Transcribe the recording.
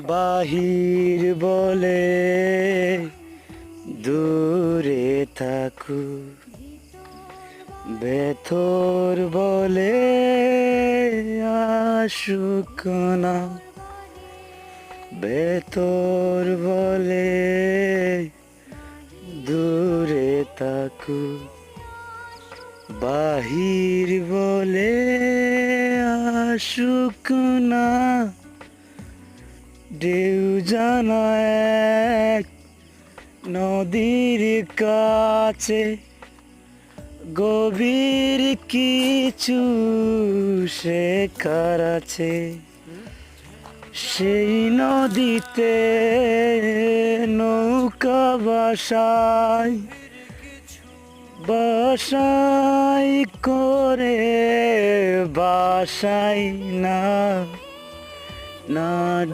বাহির বলে দূরে থাকু, ভেতর বলে আসুক না, ভেতর বলে দূরে থাকু, বাহির বলে আসুক না। ঢেউ জানা এক নদীর কাছে, গভীর কিছু শেখার আছে। সেই নদীতে নৌকা বাসায় বাসাই করে বাসাই না না